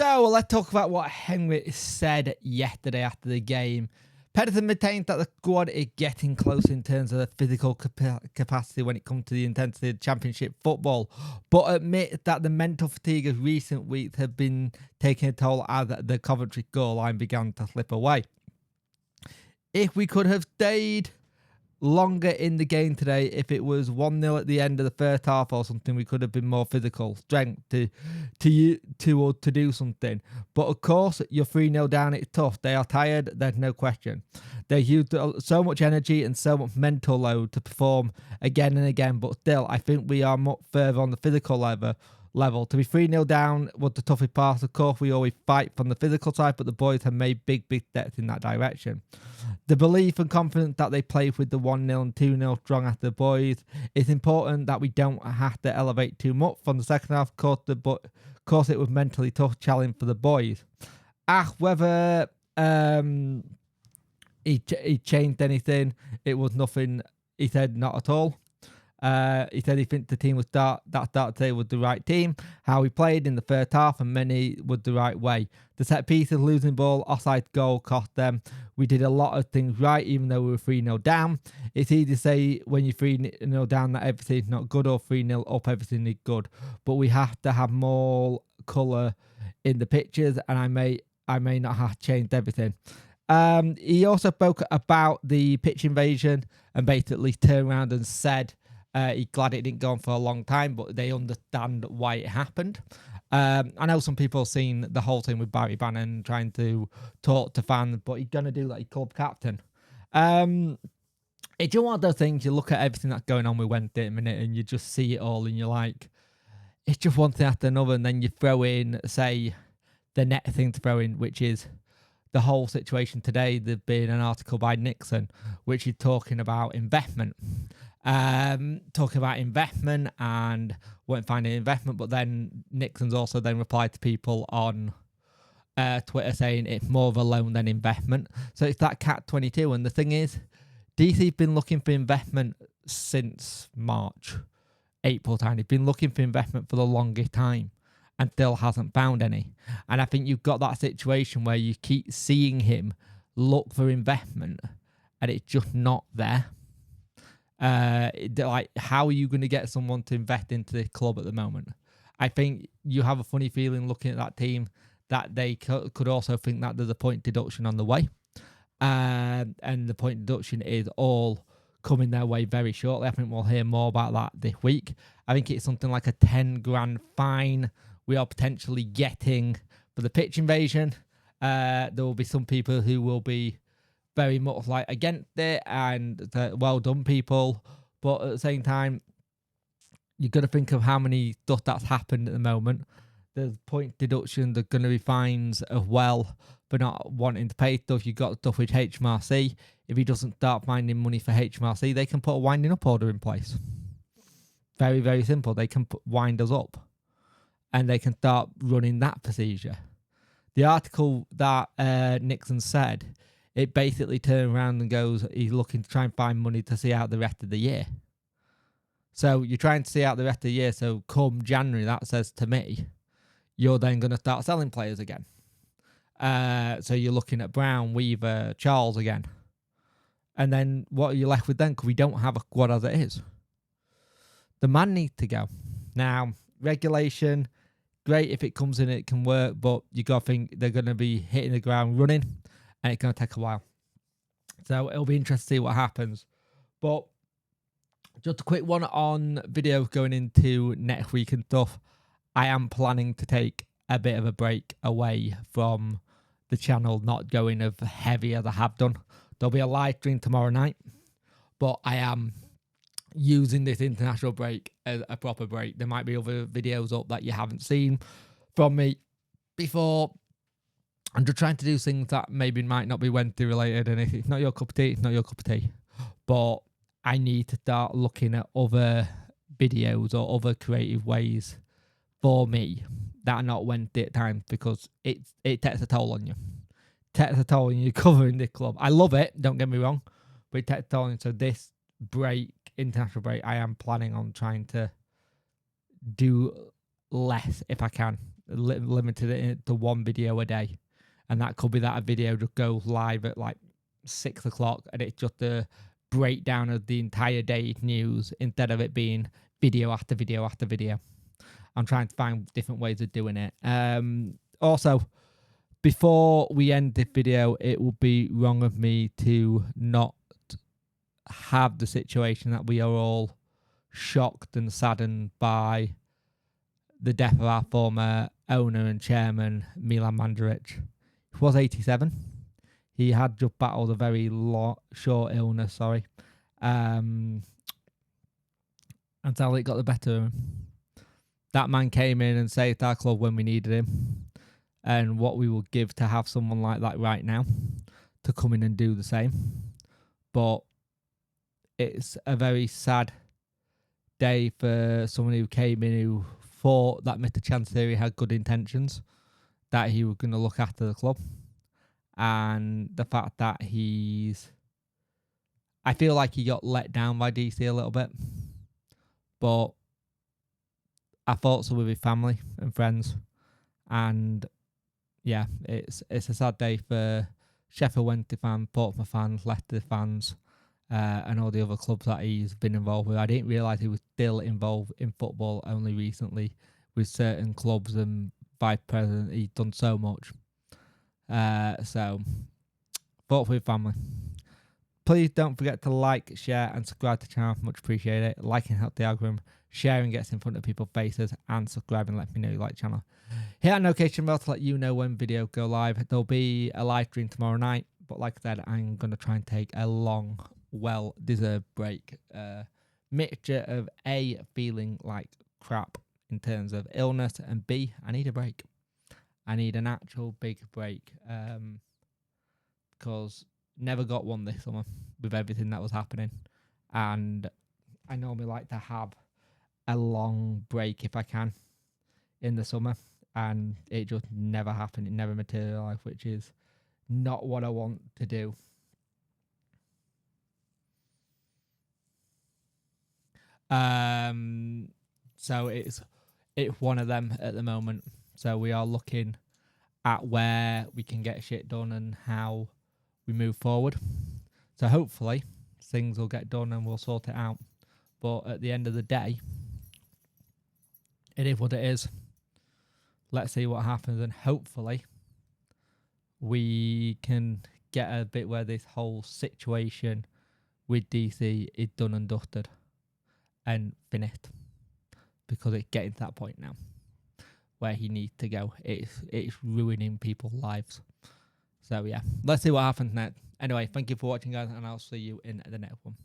So let's talk about what Henrick said yesterday after the game. Pedersen maintains that the squad is getting close in terms of the physical capacity when it comes to the intensity of championship football, but admit that the mental fatigue of recent weeks have been taking a toll as the Coventry goal line began to slip away. If we could have stayed longer in the game today, if it was 1-0 at the end of the first half or something, we could have been more physical, strength to do something. But of course, you're 3-0 down, it's tough. They are tired, there's no question. They used so much energy and so much mental load to perform again and again, but still, I think we are much further on the physical level. To be 3-0 down was the toughest part. Of course, we always fight from the physical side, but the boys have made big steps in that direction. The belief and confidence that they played with the 1-0 and 2-0 strong after the boys, it's important that we don't have to elevate too much from the second half. Of course, it was mentally tough challenge for the boys. Whether he changed anything, it was nothing. He said not at all. He said he thinks the team that started today was the right team. How we played in the first half and many was the right way. The set pieces, losing ball, offside goal cost them. We did a lot of things right, even though we were 3-0 down. It's easy to say when you're 3-0 down that everything's not good, or 3-0 up everything is good. But we have to have more colour in the pictures, and I may not have changed everything. He also spoke about the pitch invasion and basically turned around and said he's glad it didn't go on for a long time, but they understand why it happened. I know some people have seen the whole thing with Barry Bannon trying to talk to fans, but he's going to do like club captain. It's one of those things, you look at everything that's going on with Wednesday in a minute and you just see it all and you're like, it's just one thing after another, and then you throw in, say, the next thing to throw in, which is the whole situation today. There's been an article by Nixon, which is talking about investment. And won't find any investment, but then Nixon's also then replied to people on Twitter saying it's more of a loan than investment. So it's that catch-22, and the thing is, DC's been looking for investment since March, April time. They've been looking for investment for the longest time and still hasn't found any. And I think you've got that situation where you keep seeing him look for investment and it's just not there. Like, how are you going to get someone to invest into the club at the moment? I think you have a funny feeling looking at that team that they could also think that there's a point deduction on the way. And the point deduction is all coming their way very shortly. I think we'll hear more about that this week. I think it's something like a 10 grand fine we are potentially getting for the pitch invasion. There will be some people who will be very much like against it, and well done people, but at the same time you've got to think of how many stuff that's happened at the moment. There's point deduction, there's going to be fines as well for not wanting to pay stuff. You've got stuff with HMRC. If he doesn't start finding money for HMRC, they can put a winding up order in place. Very, very simple. They can wind us up and they can start running that procedure. The article that Nixon said, it basically turned around and goes, he's looking to try and find money to see out the rest of the year. So you're trying to see out the rest of the year. So come January, that says to me, you're then going to start selling players again. So you're looking at Brown, Weaver, Charles again. And then what are you left with then? Because we don't have a squad as it is. The man needs to go. Now, regulation, great if it comes in, it can work, but you got to think they're going to be hitting the ground running. And it's going to take a while. So it'll be interesting to see what happens. But just a quick one on videos going into next week and stuff. I am planning to take a bit of a break away from the channel, not going as heavy as I have done. There'll be a live stream tomorrow night. But I am using this international break as a proper break. There might be other videos up that you haven't seen from me before. I'm just trying to do things that maybe might not be Wednesday related, and if it's not your cup of tea, it's not your cup of tea. But I need to start looking at other videos or other creative ways for me that are not Wednesday at times, because it takes a toll on you. It takes a toll on you covering this club. I love it, don't get me wrong, but it takes a toll on you. So this break, international break, I am planning on trying to do less if I can. limited it to one video a day. And that could be that a video just goes live at like 6 o'clock and it's just a breakdown of the entire day's news instead of it being video after video after video. I'm trying to find different ways of doing it. Also, before we end this video, it would be wrong of me to not have the situation that we are all shocked and saddened by the death of our former owner and chairman, Milan Mandaric. He was 87. He had just battled a very short illness, until it got the better of him. That man came in and saved our club when we needed him, and what we would give to have someone like that right now to come in and do the same. But it's a very sad day for someone who came in who thought that Mr. Chancery had good intentions, that he was going to look after the club, and the fact that I feel like he got let down by DC a little bit, but our thoughts are with his family and friends, and yeah, it's a sad day for Sheffield Wednesday fans, Portsmouth fans, Leicester fans, and all the other clubs that he's been involved with. I didn't realise he was still involved in football only recently with certain clubs and vice president. He's done so much. So, thoughts with family. Please don't forget to like, share, and subscribe to the channel. Much appreciate it. Liking helps the algorithm. Sharing gets in front of people's faces, and subscribing let me know you like the channel. Hit that notification bell to let you know when videos go live. There'll be a live stream tomorrow night, but like I said, I'm going to try and take a long, well-deserved break. Mixture of A, feeling like crap in terms of illness, and B, I need a break. I need an actual big break, because never got one this summer with everything that was happening, and I normally like to have a long break if I can in the summer, and it just never happened. It never materialized, which is not what I want to do. So it's one of them at the moment. So we are looking at where we can get shit done and how we move forward. So hopefully things will get done and we'll sort it out. But at the end of the day, it is what it is. Let's see what happens, and hopefully we can get a bit where this whole situation with DC is done and dusted and finished, because it's getting to that point now where he needs to go. It's ruining people's lives. So yeah, let's see what happens next. Anyway, thank you for watching, guys, and I'll see you in the next one.